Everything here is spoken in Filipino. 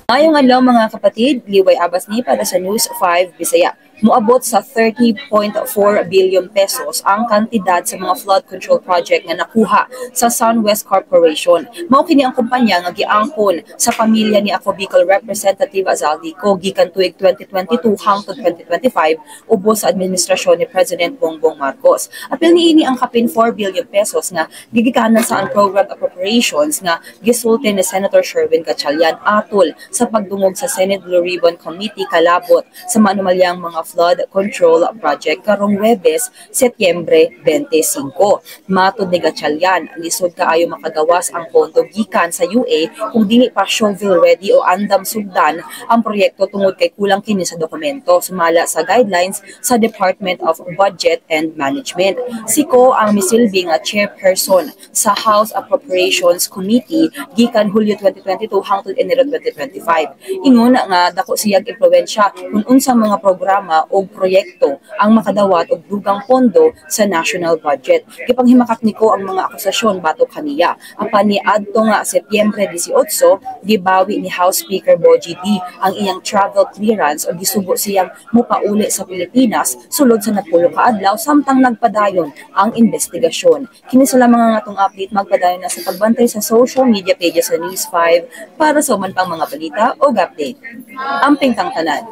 Ngayong adlaw mga kapatid, Liway Abbas ni para sa News 5 Bisaya. Moabot sa 30.4 billion pesos ang kantidad sa mga flood control project nga nakuha sa SunWest Corporation. Mao kini ang kumpanya nga giangkon sa pamilya ni Ako Bicol Representative Azaldico gikan tuig 2022 hangtod 2025 ubos sa administrasyon ni President Bongbong Marcos. Apil niini ang kapin 4 billion pesos nga gigikanan sa unprogrammed appropriations nga gisulti ni Senator Sherwin Gatchalian atol sa pagdungog sa Senate Blue Ribbon Committee kalabot sa manumalyang mga flood control project karong Huwebes, Setyembre 25. Matod ni Gatchalian, lisod kaayo makagawas ang pondo gikan sa UA kung dili pa shovel ready o andam sugdan ang proyekto tungod kay kulang kini sa dokumento sumala sa guidelines sa Department of Budget and Management. Siko ang misilbi nga chairperson sa House Appropriations Committee gikan Hulyo 2022 hangtod Enero 2025. Ingon nga dako siyang impluwensya kung unsang mga programa o proyekto ang makadawat og dugang pondo sa national budget. Gipanghimakak niko ang mga akusasyon batok kaniya. Apan ni adto nga Setyembre 18, gibawi ni House Speaker Bogie D ang iyang travel clearance o gisugo siyang mupauli sa Pilipinas sulod sa napulo ka adlaw samtang nagpadayon ang investigasyon. Kini sa lamang nga atong update, magpadayon na sa pagbantay sa social media pages sa News 5 para sa uman pang mga balita o update. Amping kang tanan.